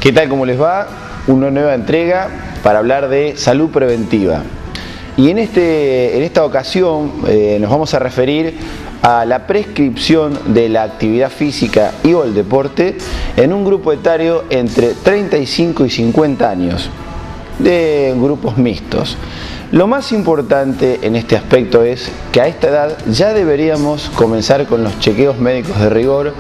¿Qué tal? ¿Cómo les va? Una nueva entrega para hablar de salud preventiva. Y en esta ocasión nos vamos a referir a la prescripción de la actividad física y o el deporte en un grupo etario entre 35 y 50 años, de grupos mixtos. Lo más importante en este aspecto es que a esta edad ya deberíamos comenzar con los chequeos médicos de rigor,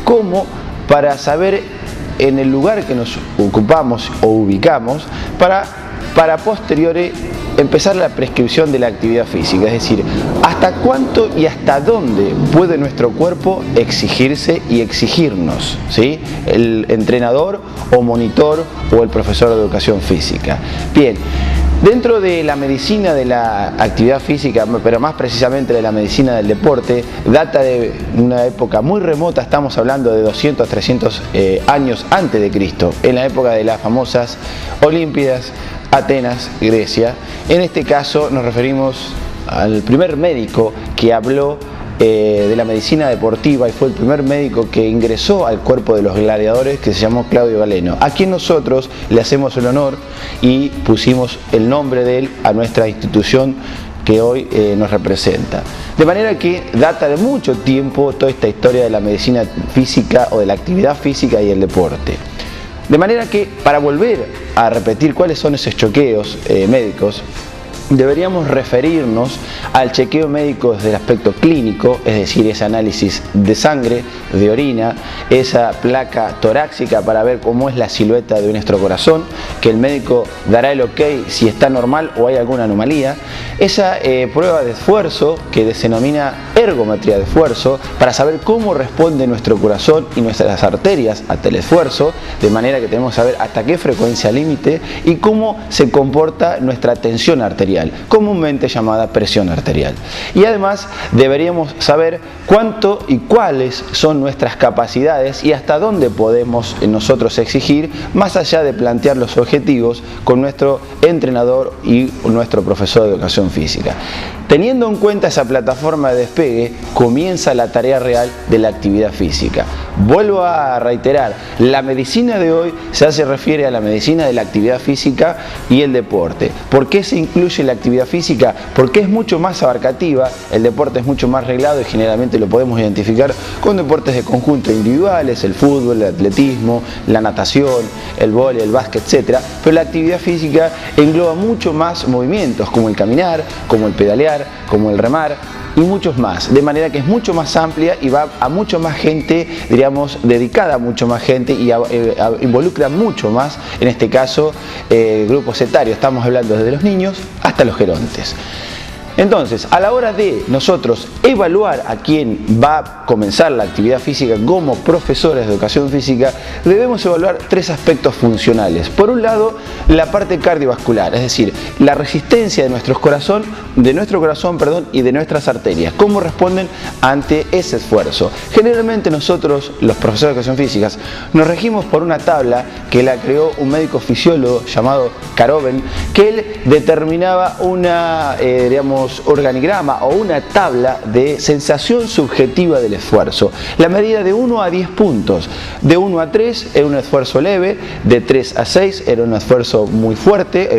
como para saber en el lugar que nos ocupamos o ubicamos para posteriori empezar la prescripción de la actividad física, es decir, hasta cuánto y hasta dónde puede nuestro cuerpo exigirse y exigirnos, ¿sí? El entrenador o monitor o el profesor de educación física. Bien, dentro de la medicina de la actividad física, pero más precisamente de la medicina del deporte, data de una época muy remota, estamos hablando de 200, 300 años antes de Cristo, en la época de las famosas Olimpiadas, Atenas, Grecia. En este caso nos referimos al primer médico que habló de la medicina deportiva y fue el primer médico que ingresó al cuerpo de los gladiadores, que se llamó Claudio Galeno, a quien nosotros le hacemos el honor y pusimos el nombre de él a nuestra institución que hoy nos representa. De manera que data de mucho tiempo toda esta historia de la medicina física o de la actividad física y el deporte. De manera que, para volver a repetir cuáles son esos chequeos médicos, deberíamos referirnos al chequeo médico desde el aspecto clínico, es decir, ese análisis de sangre, de orina, esa placa torácica para ver cómo es la silueta de nuestro corazón, que el médico dará el ok si está normal o hay alguna anomalía, esa prueba de esfuerzo que se denomina ergometría de esfuerzo, para saber cómo responde nuestro corazón y nuestras arterias ante el esfuerzo, de manera que tenemos que saber hasta qué frecuencia límite y cómo se comporta nuestra tensión arterial, comúnmente llamada presión arterial. Y además deberíamos saber cuánto y cuáles son nuestras capacidades y hasta dónde podemos nosotros exigir, más allá de plantear los objetivos con nuestro entrenador y nuestro profesor de educación física. Teniendo en cuenta esa plataforma de despegue, comienza la tarea real de la actividad física. Vuelvo a reiterar, la medicina de hoy se refiere a la medicina de la actividad física y el deporte. ¿Por qué se incluye la actividad física? Porque es mucho más abarcativa, el deporte es mucho más reglado y generalmente lo podemos identificar con deportes de conjunto individuales, el fútbol, el atletismo, la natación, el vóley, el básquet, etc. Pero la actividad física engloba mucho más movimientos, como el caminar, como el pedalear, como el remar y muchos más, de manera que es mucho más amplia y va a mucho más gente, diríamos, dedicada a mucho más gente y involucra mucho más, en este caso, grupos etarios, estamos hablando desde los niños hasta los gerontes. Entonces, a la hora de nosotros evaluar a quién va a comenzar la actividad física como profesores de educación física, debemos evaluar tres aspectos funcionales. Por un lado, la parte cardiovascular, es decir, la resistencia de nuestro corazón y de nuestras arterias, cómo responden ante ese esfuerzo. Generalmente nosotros, los profesores de educación física, nos regimos por una tabla que la creó un médico fisiólogo llamado Caroven, que él determinaba una, organigrama o una tabla de sensación subjetiva del esfuerzo. La medida de 1 a 10 puntos, de 1 a 3 era un esfuerzo leve, de 3 a 6 era un esfuerzo muy fuerte,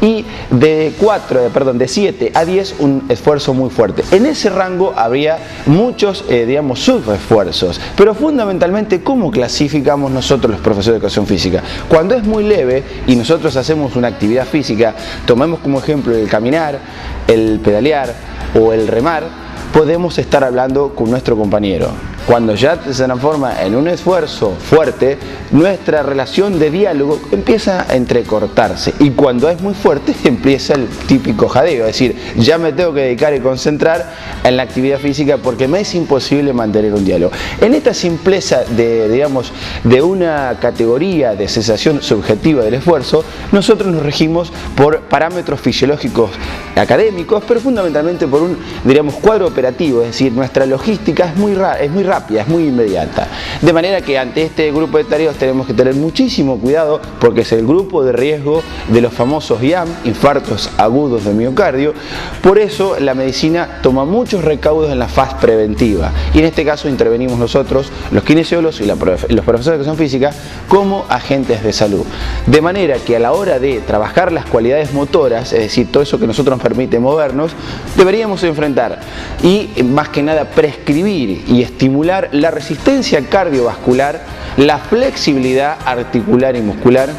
y de 7 a 10 un esfuerzo muy fuerte. En ese rango habría muchos, subesfuerzos, pero fundamentalmente, ¿cómo clasificamos nosotros los profesores de educación física? Cuando es muy leve y nosotros hacemos una actividad física, tomemos como ejemplo el caminar, el pedalear o el remar, podemos estar hablando con nuestro compañero. Cuando ya se transforma en un esfuerzo fuerte, nuestra relación de diálogo empieza a entrecortarse y cuando es muy fuerte empieza el típico jadeo, es decir, ya me tengo que dedicar y concentrar en la actividad física porque me es imposible mantener un diálogo. En esta simpleza de una categoría de sensación subjetiva del esfuerzo, nosotros nos regimos por parámetros fisiológicos académicos, pero fundamentalmente por un, cuadro operativo, es decir, nuestra logística es muy rápida rápida, es muy inmediata. De manera que ante este grupo de tareas tenemos que tener muchísimo cuidado porque es el grupo de riesgo de los famosos IAM, infartos agudos de miocardio. Por eso la medicina toma muchos recaudos en la fase preventiva y en este caso intervenimos nosotros, los kinesiólogos y los profesores de educación física, como agentes de salud. De manera que a la hora de trabajar las cualidades motoras, es decir, todo eso que nosotros nos permite movernos, deberíamos enfrentar y más que nada prescribir y estimular la resistencia cardiovascular, la flexibilidad articular y muscular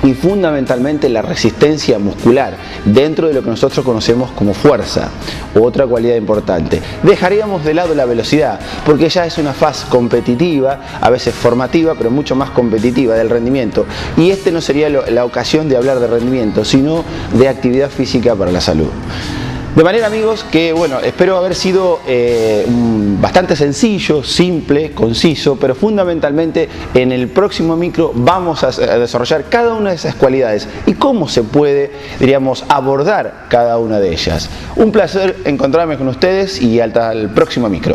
y fundamentalmente la resistencia muscular dentro de lo que nosotros conocemos como fuerza. Otra cualidad importante. Dejaríamos de lado la velocidad porque ya es una fase competitiva, a veces formativa, pero mucho más competitiva del rendimiento, y este no sería la ocasión de hablar de rendimiento, sino de actividad física para la salud. De manera, amigos, que bueno, espero haber sido bastante sencillo, simple, conciso, pero fundamentalmente en el próximo micro vamos a desarrollar cada una de esas cualidades y cómo se puede, diríamos, abordar cada una de ellas. Un placer encontrarme con ustedes y hasta el próximo micro.